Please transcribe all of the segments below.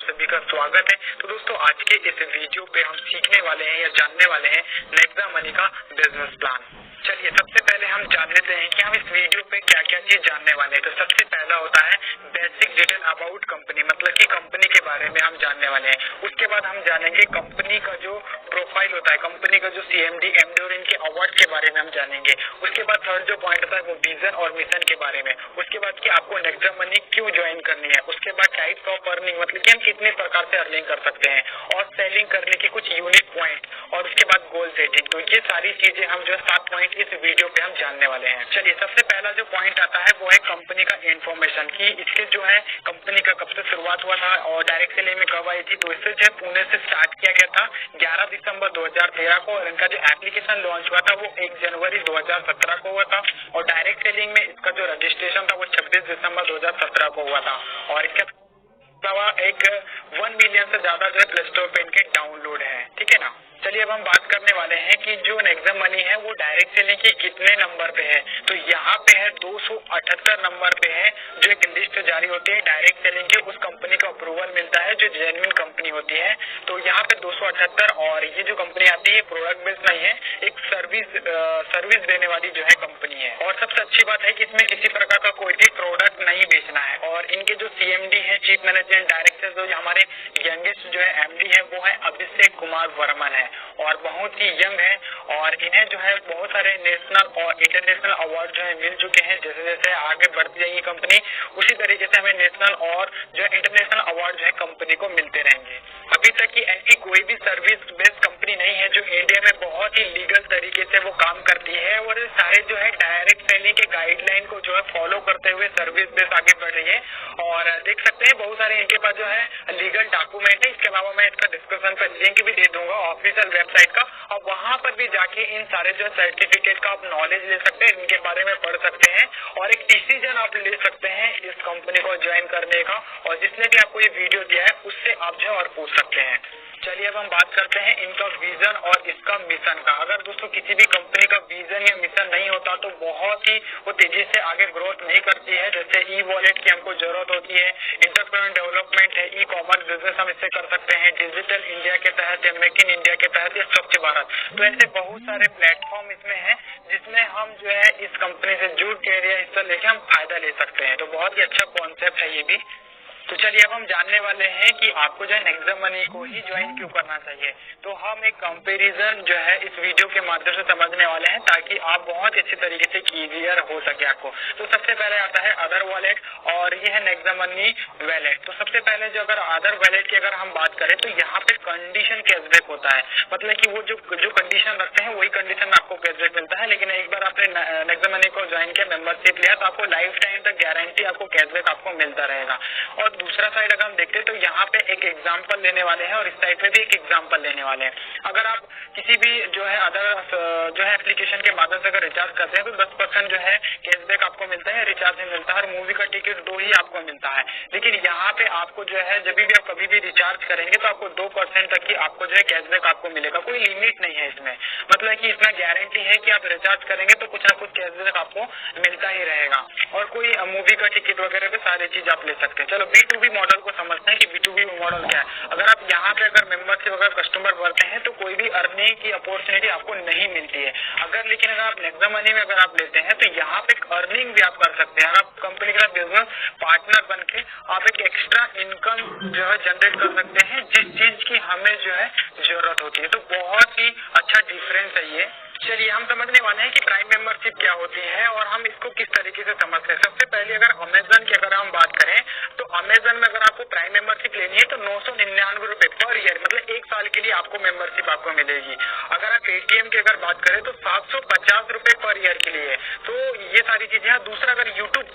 आप सभी का स्वागत है। तो दोस्तों आज के इस वीडियो पे हम सीखने वाले हैं या जानने वाले हैं नेक्सा मनी का बिजनेस प्लान। चलिए सबसे पहले हम जान लेते हैं कि हम इस वीडियो पे क्या क्या चीज जानने वाले हैं। तो सबसे पहला होता है बेसिक डिटेल अबाउट कंपनी, मतलब कि कंपनी के बारे में हम जानने वाले हैं। उसके बाद हम जानेंगे कंपनी का जो प्रोफाइल होता है, कंपनी का जो CMD MD और इनके अवार्ड के बारे में हम जानेंगे। उसके बाद थर्ड जो पॉइंट होता है वो विजन और मिशन के बारे में। उसके बाद कि आपको नेक्सा मनी क्यों ज्वाइन करनी है। उसके बाद टाइप्स ऑफ अर्निंग, मतलब कि हम कितने प्रकार से अर्निंग कर सकते हैं, और सेलिंग करने के कुछ यूनिक पॉइंट, और उसके बाद गोल सेटिंग। तो ये सारी चीजें हम जो 7 पॉइंट इस वीडियो पे हम जानने वाले हैं। चलिए सबसे पहला जो पॉइंट आता है वो है कंपनी का इन्फॉर्मेशन, कि इसके जो है कंपनी का कब से शुरुआत हुआ था और डायरेक्ट सेलिंग में कब आई थी। तो इससे जो है पुणे से स्टार्ट किया गया था 11 दिसंबर 2013 को, और इनका जो एप्लीकेशन लॉन्च हुआ था वो 1 जनवरी 2017 को हुआ था, और डायरेक्ट सेलिंग में इसका जो रजिस्ट्रेशन था वो 26 दिसंबर 2017 को हुआ था। और इसके अलावा एक 1 मिलियन से ज्यादा जो है प्ले स्टोर पे इनके डाउनलोड है। ठीक है ना। चलिए अब हम बात करने वाले हैं कि जो नेक्सा मनी है वो डायरेक्ट सेलिंग के कितने नंबर पे है। तो यहाँ पे है 278 नंबर पे है, जो एक लिस्ट जारी होती है डायरेक्ट सेलिंग की, उस कंपनी का अप्रूवल मिलता है जो जेन्युइन कंपनी होती है। तो यहाँ पे 278, और ये जो कंपनी आती है प्रोडक्ट बेस्ड नहीं है, एक सर्विस देने वाली जो है कंपनी है। और सबसे अच्छी बात है कि इसमें किसी प्रकार का कोई भी प्रोडक्ट नहीं बेचना है। और इनके जो CMD है, चीफ मैनेजमेंट डायरेक्टर, जो हमारे यंगेस्ट जो है MD है वो है अभिषेक कुमार वर्मन है, और बहुत ही यंग है। और इन्हें जो है बहुत सारे नेशनल और इंटरनेशनल अवार्ड जो है मिल चुके हैं। जैसे जैसे आगे बढ़ती जाएगी कंपनी, उसी तरीके से हमें नेशनल और जो इंटरनेशनल अवार्ड जो है कंपनी को मिलते रहेंगे। अभी तक की ऐसी कोई भी सर्विस बेस्ड कंपनी नहीं है जो इंडिया में बहुत ही लीगल तरीके से वो काम करती है, और सारे जो है डायरेक्ट सेलिंग के गाइडलाइन को जो है फॉलो करते हुए सर्विस बेस्ड आगे बढ़ रही है। और देख सकते हैं बहुत सारे इनके पास जो है लीगल डॉक्यूमेंट है। इसके अलावा मैं इसका डिस्क्रिप्शन पर लिंक भी दे दूंगा ऑफिशियल वेबसाइट का, और वहां पर भी जाके इन सारे जो सर्टिफिकेट का आप नॉलेज ले सकते हैं, इनके बारे में पढ़ सकते हैं, और एक डिसीजन आप ले सकते हैं इस कंपनी को ज्वाइन करने का। और जिसने भी आपको ये वीडियो दिया है उससे आप जो और पूछ सकते हैं। चलिए अब हम बात करते हैं इनका विजन और इसका मिशन का। अगर दोस्तों किसी भी कंपनी का विजन या मिशन नहीं होता तो बहुत ही वो तेजी से आगे ग्रोथ नहीं करती है। जैसे ई-वॉलेट की हमको जरूरत होती है, एंटरप्रेन्योर डेवलपमेंट है, ई-कॉमर्स बिजनेस हम इससे कर सकते हैं, डिजिटल इंडिया के तहत या मेक इन इंडिया के तहत या स्वच्छ भारत। तो ऐसे बहुत सारे प्लेटफॉर्म इसमें है जिसमें हम जो है इस कंपनी से जुड़ के या हिस्सा लेके हम फायदा ले सकते हैं। तो बहुत ही अच्छा कॉन्सेप्ट है ये भी। तो चलिए अब हम जानने वाले हैं कि आपको जो है नेक्सा मनी को ही ज्वाइन क्यों करना चाहिए। तो हम एक कंपैरिजन जो है इस वीडियो के माध्यम से समझने वाले हैं, ताकि आप बहुत अच्छी तरीके से क्लियर हो सके आपको। तो सबसे पहले आता है अदर वॉलेट, और ये है नेक्सा मनी वॉलेट। तो सबसे पहले जो अगर अदर वॉलेट की अगर हम बात करें तो यहाँ पे कंडीशन कैशबैक होता है, मतलब कि वो जो कंडीशन रखते हैं वही कंडीशन में आपको कैशबैक मिलता है। लेकिन एक बार आपने नेक्सा मनी को ज्वाइन किया, मेंबरशिप लिया, तो आपको लाइफ टाइम तक गारंटी आपको कैशबैक आपको मिलता रहेगा। और दूसरा साइड अगर हम देखते हैं तो यहाँ पे एक एग्जांपल लेने वाले हैं, और इस साइड पे भी एक एग्जांपल लेने वाले हैं। अगर आप किसी भी जो है अदर जो है एप्लीकेशन के माध्यम से अगर रिचार्ज करते हैं तो 10% जो है कैशबैक आपको मिलता है, रिचार्ज में मिलता है, और मूवी का टिकट 2 ही आपको मिलता है। लेकिन यहाँ पे आपको जो है जब भी आप कभी भी रिचार्ज करेंगे तो आपको 2% तक की आपको जो है कैशबैक आपको मिलेगा। कोई लिमिट नहीं है इसमें, मतलब कि इसमें गारंटी है कि आप रिचार्ज करेंगे तो कुछ ना कुछ कैशबैक आपको मिलता ही रहेगा। और कोई मूवी का टिकट वगैरह भी सारी चीज आप ले सकते हैं। चलो B2B मॉडल को समझते हैं कि B2B मॉडल क्या है। अगर आप यहाँ पे अगर मेंबरशिप अगर कस्टमर बनते हैं तो कोई भी अर्निंग की अपॉर्चुनिटी आपको नहीं मिलती है। लेकिन अगर आप नेक्सा मनी में अगर आप लेते हैं तो यहाँ पे अर्निंग भी आप कर सकते हैं। अगर आप कंपनी के साथ बिजनेस पार्टनर बन के आप एक एक्स्ट्रा इनकम जो है जनरेट कर सकते हैं, जिस चीज की हमें जो है जरूरत होती है। तो बहुत ही अच्छा डिफरेंस है ये। चलिए हम समझने वाले हैं कि प्राइम मेंबरशिप क्या होती है और हम इसको किस तरीके से समझते हैं। सबसे पहले अगर अमेजन की अगर हम बात करें तो अमेजन में अगर आपको प्राइम मेंबरशिप लेनी है तो 999 रुपए पर ईयर, मतलब 1 साल के लिए आपको मेंबरशिप आपको मिलेगी। अगर आप पेटीएम की अगर बात करें तो 750 रुपए पर ईयर के लिए। तो ये सारी चीजें हैं। दूसरा अगर यूट्यूब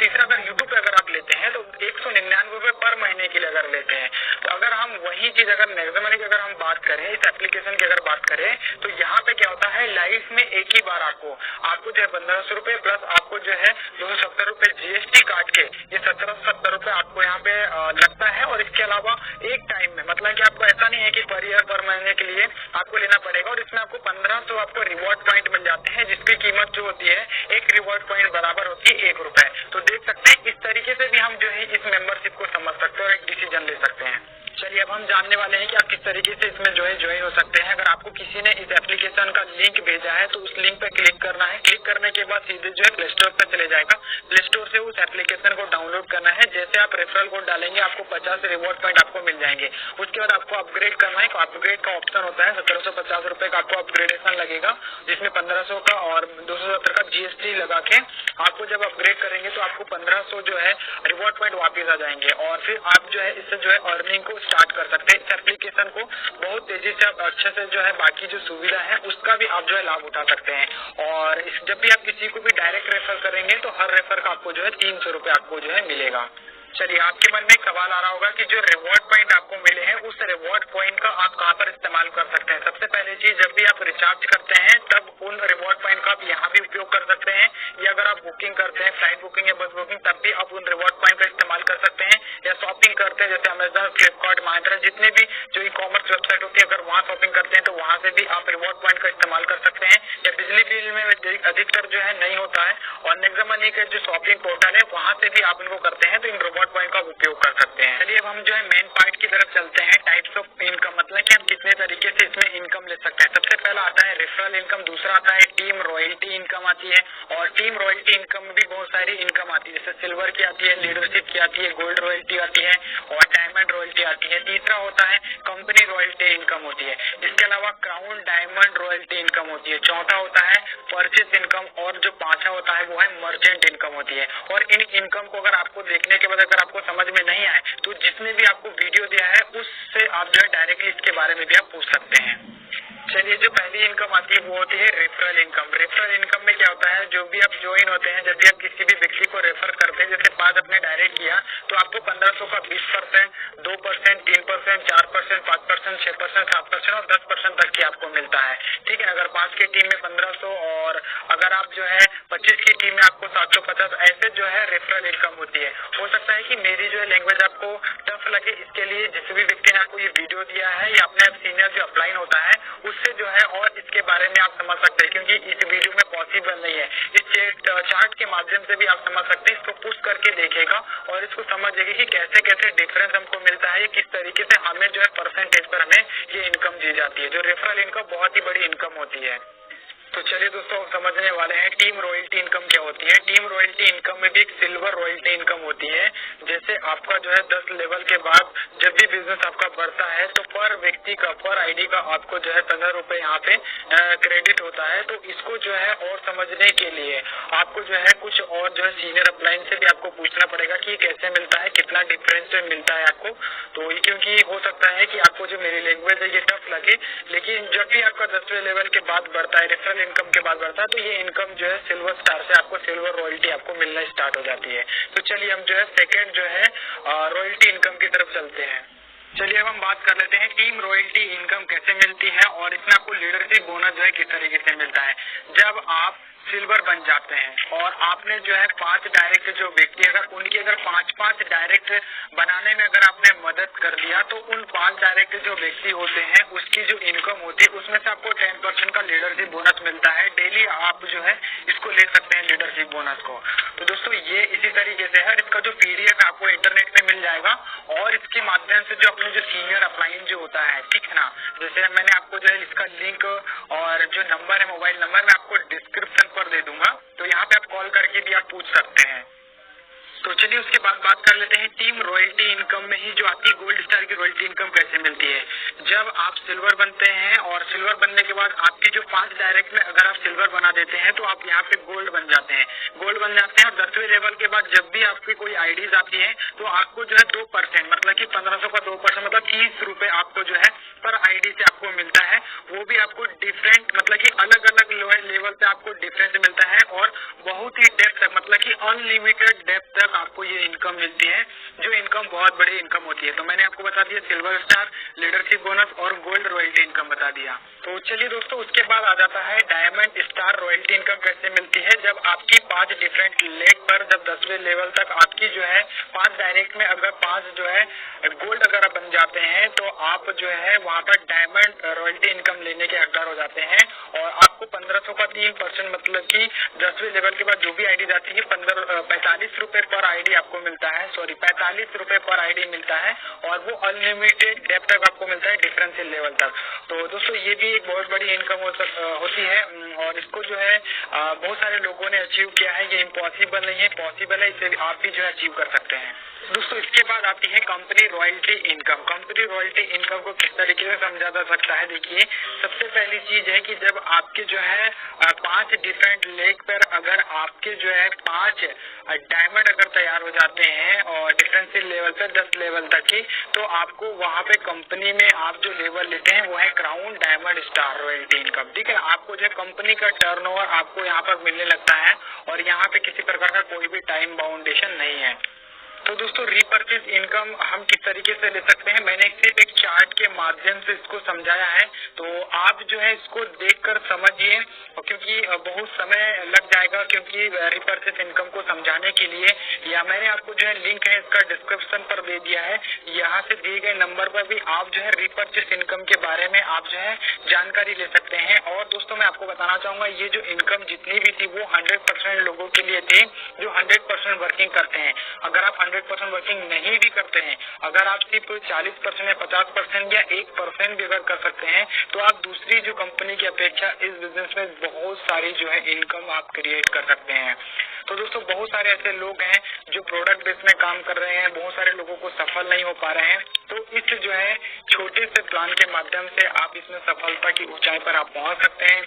पे अगर आप लेते हैं तो 199 रुपए पर महीने के लिए अगर लेते हैं। तो अगर हम वही चीज अगर नेक्सा मनी की अगर हम बात करें, इस एप्लीकेशन की अगर बात करें, तो यहाँ पे क्या होता है, लाइफ में एक ही बार आपको जो है 1500 रुपए प्लस आपको जो है 270 रुपए GST काट के ये 1770 रुपए आपको यहाँ पे लगता है। और इसके अलावा एक टाइम में, मतलब कि आपको ऐसा नहीं है कि पर ईयर पर महीने के लिए आपको लेना पड़ेगा। और इसमें आपको 1500 आपको रिवॉर्ड पॉइंट मिल जाते हैं, जिसकी कीमत जो होती है एक रिवॉर्ड पॉइंट बराबर होती है 1 रुपए। तो देख सकते हैं इस तरीके से भी हम जो है इस मेंबरशिप को समझ सकते हैं और एक डिसीजन ले सकते हैं। चलिए चलिए अब हम जानने वाले हैं कि आप किस तरीके से इसमें जो है ज्वाइन हो सकते हैं। अगर आपको किसी ने इस एप्लीकेशन का लिंक भेजा है तो उस लिंक पे क्लिक करना है। क्लिक करने के बाद सीधे जो है प्ले स्टोर पे चले जाएगा। प्ले स्टोर से उस एप्लीकेशन को डाउनलोड करना है। जैसे आप रेफरल कोड डालेंगे आपको 50 रिवॉर्ड पॉइंट आपको मिल जाएंगे। उसके बाद आपको अपग्रेड करना है। अपग्रेड का ऑप्शन होता है 1750 रुपए का आपको अपग्रेडेशन लगेगा, जिसमें 1500 का और 270 का GST लगा के आपको जब अपग्रेड करेंगे तो आपको 1500 जो है रिवॉर्ड पॉइंट वापस आ जाएंगे और फिर आप जो है इससे जो है अर्निंग को स्टार्ट कर सकते हैं। इस एप्लीकेशन को बहुत तेजी से आप अच्छे से जो है बाकी जो सुविधा है उसका भी आप जो है लाभ उठा सकते हैं। और जब भी आप किसी को भी डायरेक्ट रेफर करेंगे तो हर रेफर का आपको जो है 300 रुपए आपको जो है मिलेगा। चलिए आपके मन में एक सवाल आ रहा होगा कि जो रिवॉर्ड पॉइंट आपको मिले हैं उस रिवॉर्ड पॉइंट का आप कहां पर इस्तेमाल कर सकते हैं। सबसे पहले चीज, जब भी आप रिचार्ज करते हैं तब उन रिवॉर्ड पॉइंट का आप यहाँ भी उपयोग कर सकते हैं, या अगर आप बुकिंग करते हैं फ्लाइट बुकिंग या बस बुकिंग तब भी आप उन रिवॉर्ड पॉइंट का इस्तेमाल कर सकते हैं, या शॉपिंग करते हैं जैसे अमेजन, फ्लिपकार्ट, महिंद्रा, जितने भी जो ई कॉमर्स वेबसाइट होती है अगर वहाँ शॉपिंग करते हैं तो वहां से भी आप रिवॉर्ड पॉइंट का इस्तेमाल कर सकते हैं। या बिजली बिल में अधिकतर जो है नहीं होता है और नेक्सा मनी का जो शॉपिंग पोर्टल है वहां से भी आप इनको करते हैं तो इन रिवॉर्ड पॉइंट का उपयोग कर सकते हैं। चलिए अब हम जो है मेन पार्ट की तरफ चलते हैं। टाइप्स ऑफ इनकम, मतलब कि हम कितने तरीके से इसमें इनकम ले सकते हैं। सबसे पहला आता है रेफरल इनकम, दूसरा आता है टीम रॉयल्टी इनकम आती है, और टीम रॉयल्टी इनकम में भी बहुत सारी इनकम आती है, जैसे सिल्वर की आती है, लीडरशिप की आती है, गोल्ड रॉयल्टी आती है और डायमंड रॉयल्टी आती है। तीसरा होता है कंपनी रॉयल्टी इनकम होती है। इसके अलावा क्राउन डायमंड रॉयल्टी इनकम होती है। चौथा होता है परचेस इनकम और जो पांचवा होता है वो है मर्चेंट इनकम होती है। और इन इनकम को अगर आपको देखने के बाद अगर आपको समझ में नहीं आए तो जिसने भी आपको वीडियो दिया है उससे आप जो है डायरेक्टली इसके बारे में भी आप पूछ सकते हैं। चलिए जो पहली इनकम आती है वो होती है रेफरल इनकम। रेफरल इनकम में क्या होता है, जो भी आप ज्वाइन होते हैं, जब भी आप किसी भी व्यक्ति को रेफर करते हैं, जैसे 5 आपने डायरेक्ट किया तो आपको 1500 का 20%, 2%, 3%, 4%, 5%, 6%, 7% और 10% तक की आपको मिलता है। ठीक है, अगर 5 की टीम में 1500 और अगर आप जो है 25 की टीम में आपको 750, ऐसे जो है रेफरल इनकम होती है। हो सकता है कि मेरी जो है लैंग्वेज आपको टफ लगे, इसके लिए जिस भी व्यक्ति ने आपको ये वीडियो दिया है या अपने सीनियर जो अपलाइन होता है उससे जो है और इसके बारे में आप समझ सकते हैं, क्योंकि इस वीडियो में पॉसिबल नहीं है। इस चार्ट के माध्यम से भी आप समझ सकते हैं। इसको पुश करके देखेगा और इसको समझेगा कि कैसे कैसे डिफरेंस हमको मिलता है, किस तरीके से हमें जो है परसेंटेज पर हमें ये इनकम दी जाती है। जो रेफरल इनकम बहुत ही बड़ी इनकम होती है। तो चलिए दोस्तों समझने वाले हैं टीम रॉयल्टी इनकम क्या होती है। टीम रॉयल्टी इनकम में भी एक सिल्वर रॉयल्टी इनकम होती है। जैसे आपका जो है 10 लेवल के बाद जब भी बिजनेस आपका बढ़ता है तो पर व्यक्ति का, पर आईडी का आपको जो है 15 रुपए यहाँ पे क्रेडिट होता है। तो इसको जो है और समझने के लिए आपको जो है कुछ और जो है सीनियर अपलाइन से भी आपको पूछना पड़ेगा कि कैसे मिलता है, कितना डिफरेंस मिलता है आपको। तो क्योंकि हो सकता है कि आपको जो मेरी लैंग्वेज है ये टफ लगे, लेकिन जब भी आपका 10वें लेवल के बाद बढ़ता है, रेफरल इनकम के बाद बढ़ता है, तो ये इनकम जो है सिल्वर स्टार से आपको सिल्वर रॉयल्टी आपको मिलना स्टार्ट हो जाती है। तो चलिए हम जो है सेकेंड जो है रॉयल्टी इनकम की तरफ चलते हैं। चलिए अब हम बात कर लेते हैं टीम रॉयल्टी इनकम कैसे मिलती है और इसमें आपको लीडरशिप बोनस जो है किस तरीके से मिलता है। जब आप सिल्वर बन जाते हैं और आपने जो है 5 डायरेक्ट जो व्यक्ति अगर उनकी अगर 5-5 डायरेक्ट बनाने में अगर आपने मदद कर दिया तो उन 5 डायरेक्ट जो व्यक्ति होते हैं उसकी जो इनकम होती है उसमें से आपको 10% का लीडरशिप बोनस मिलता है। डेली आप जो है इसको ले सकते हैं लीडरशिप बोनस को। तो दोस्तों ये इसी तरीके से है, इसका जो PDF है आपको इंटरनेट पे मिल जाएगा और इसके माध्यम से जो अपने जो सीनियर अपलाइन जो होता है, ठीक है ना, जैसे मैंने आपको जो है इसका लिंक और जो नंबर है मोबाइल नंबर मैं आपको डिस्क्रिप्शन पर दे दूंगा, तो यहाँ पे आप कॉल करके भी आप पूछ सकते हैं। तो चलिए उसके बाद बात कर लेते हैं टीम रॉयल्टी इनकम में ही जो आती है गोल्ड स्टार की रॉयल्टी इनकम कैसे मिलती है। जब आप सिल्वर बनते हैं और सिल्वर बनने के बाद आपकी जो 5 डायरेक्ट में अगर आप सिल्वर बना देते हैं तो आप यहाँ पे गोल्ड बन जाते हैं। गोल्ड बन जाते हैं और 10वें लेवल के बाद जब भी आपकी कोई आईडीज आती है तो आपको जो है 2% मतलब कि 1500 का 2% मतलब 30 रुपए आपको जो है पर आईडी से आपको मिलता है। वो भी आपको डिफरेंट मतलब कि अलग अलग लेवल पे आपको डिफरेंस मिलता है और बहुत ही डेप्थ तक मतलब कि अनलिमिटेड डेप्थ तक आपको ये इनकम मिलती है, जो इनकम बहुत बड़ी इनकम होती है। तो मैंने आपको बता दिया सिल्वर स्टार, लीडरशिप बोनस और गोल्ड रॉयल्टी इनकम बता दिया। तो चलिए दोस्तों उसके बाद आ जाता है डायमंड स्टार रॉयल्टी इनकम कैसे मिलती है। जब आपकी 5 डिफरेंट लेग पर जब 10वें लेवल तक आपकी जो है 5 डायरेक्ट में अगर 5 जो है गोल्ड अगर बन जाते हैं तो आप जो है वहाँ पर डायमंड रॉयल्टी इनकम लेने के हकदार हो जाते हैं और आपको 1500 का 3% मतलब कि 10वें लेवल के बाद जो भी आईडी जाती है 45 रुपए पर आईडी आपको मिलता है, 45 रुपए पर आईडी मिलता है और वो अनलिमिटेड डेप्थ तक आपको मिलता है डिफरेंशियल लेवल तक। तो दोस्तों ये भी एक बहुत बड़ी इनकम होती है और इसको जो है बहुत सारे लोगों ने अचीव किया है। ये इम्पॉसिबल नहीं है, पॉसिबल है, इसे आप भी जो है अचीव कर सकते हैं। दोस्तों इसके बाद आती है company royalty income. Company royalty income को किस तरीके से समझा जा सकता है, देखिए सबसे पहली चीज है कि जब आपके जो है 5 डिफरेंट लेग पर अगर आपके जो है 5 डायमंड अगर तैयार हो जाते हैं और डिफरेंशियल लेवल पे 10 लेवल तक की, तो आपको वहां पे कंपनी में आप जो लेवल लेते हैं वो है crown diamond star royalty income. ठीक है, आपको जो है कंपनी का टर्नओवर आपको यहाँ पर मिलने लगता है और यहाँ पे किसी प्रकार का कोई भी टाइम बाउंडेशन नहीं है। तो दोस्तों रीपरचेज इनकम हम किस तरीके से ले सकते हैं, मैंने सिर्फ एक चार्ट के माध्यम से इसको समझाया है, तो आप जो है इसको देखकर समझिए क्योंकि बहुत समय लग जाएगा, क्योंकि रीपरचेज इनकम को समझाने के लिए या मैंने आपको जो है लिंक है इसका डिस्क्रिप्शन पर दे दिया है, यहाँ से दिए गए नंबर पर भी आप जो है रीपरचेज इनकम के बारे में आप जो है जानकारी ले सकते हैं। और दोस्तों मैं आपको बताना चाहूंगा ये जो इनकम जितनी भी थी वो 100% लोगों के लिए थी जो 100% वर्किंग करते हैं। अगर आप 100% वर्किंग नहीं भी करते हैं, अगर आप सिर्फ 40% या 50% या 1% भी अगर कर सकते हैं, तो आप दूसरी जो कंपनी की अपेक्षा इस बिजनेस में बहुत सारी जो है इनकम आप क्रिएट कर सकते हैं। तो दोस्तों बहुत सारे ऐसे लोग हैं जो प्रोडक्ट बेस में काम कर रहे हैं, बहुत सारे लोगों को सफल नहीं हो पा रहे हैं। तो इस जो है छोटे से प्लान के माध्यम से आप इसमें सफलता की ऊंचाई पर आप पहुंच सकते हैं।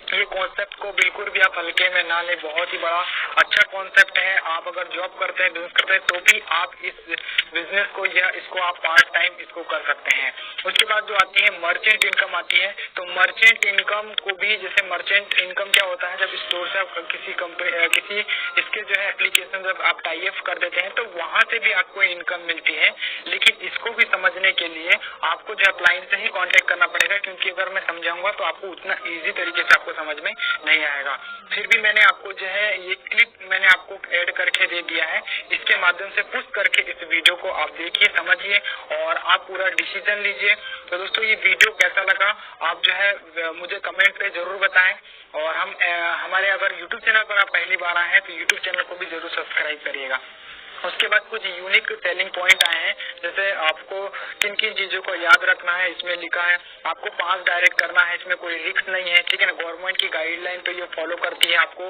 ये कॉन्सेप्ट को बिल्कुल भी आप हल्के में ना लें, बहुत ही बड़ा अच्छा कॉन्सेप्ट है। आप अगर जॉब करते हैं, बिजनेस करते हैं, तो भी आप इस बिजनेस को या इसको आप पार्ट टाइम इसको कर सकते हैं। उसके बाद जो आती है मर्चेंट इनकम आती है, तो मर्चेंट इनकम को भी, जैसे मर्चेंट इनकम क्या होता है, जब स्टोर से आप किसी कंपनी किसी इसके जो है एप्लीकेशन जब आप टाई अप कर देते हैं तो वहां से भी आपको इनकम मिलती है। लेकिन इसको भी समझने के लिए आपको जो अपलाइन से ही कांटेक्ट करना पड़ेगा, क्योंकि अगर मैं समझाऊंगा तो आपको उतना इजी तरीके से आपको समझ में नहीं आएगा। फिर भी मैंने आपको जो है ये क्लिप मैंने आपको ऐड करके दे दिया है, इसके माध्यम से पुश करके इस वीडियो को आप देखिए, समझिए और आप पूरा डिसीजन लीजिए। तो दोस्तों ये वीडियो कैसा लगा आप जो है मुझे कमेंट पे जरूर बताएं और हमारे अगर यूट्यूब चैनल पर आप पहली बार आए हैं तो यूट्यूब चैनल को भी जरूर सब्सक्राइब करिएगा। उसके बाद कुछ यूनिक सेलिंग पॉइंट आए हैं, जैसे आपको किन किन चीजों को याद रखना है, इसमें लिखा है आपको 5 डायरेक्ट करना है, इसमें कोई रिस्क नहीं है। ठीक है ना, गवर्नमेंट की गाइडलाइन तो ये फॉलो करती है, आपको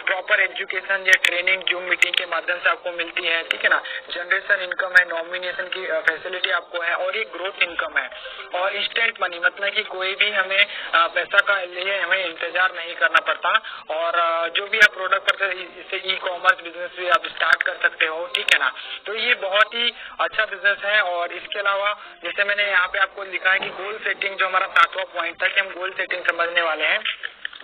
प्रॉपर एजुकेशन या ट्रेनिंग जूम मीटिंग के माध्यम से आपको मिलती है। ठीक है ना, जनरेशन इनकम है, नॉमिनेशन की फैसिलिटी आपको है और ये ग्रोथ इनकम है और इंस्टेंट मनी, मतलब कि कोई भी हमें पैसा का लिए हमें इंतजार नहीं करना पड़ता। और जो भी आप प्रोडक्ट करते हैं इससे ई कॉमर्स बिजनेस भी आप स्टार्ट कर सकते हो। ठीक है ना, तो ये बहुत ही अच्छा बिजनेस है। और इसके अलावा जैसे मैंने यहाँ पे आपको लिखा है कि गोल सेटिंग, जो हमारा 7वां पॉइंट था कि हम गोल सेटिंग समझने वाले हैं,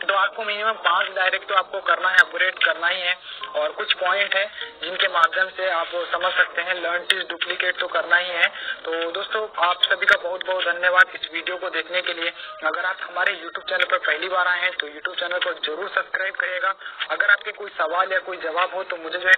तो आपको मिनिमम 5 डायरेक्ट तो आपको करना है, अपग्रेड करना ही है। और कुछ पॉइंट है जिनके माध्यम से आप समझ सकते हैं, लर्न टिज डुप्लीकेट तो करना ही है। तो दोस्तों आप सभी का बहुत बहुत धन्यवाद इस वीडियो को देखने के लिए। अगर आप हमारे यूट्यूब चैनल पर पहली बार आए हैं तो यूट्यूब चैनल को जरूर सब्सक्राइब करिएगा। अगर आपके कोई सवाल या कोई जवाब हो तो मुझे जो है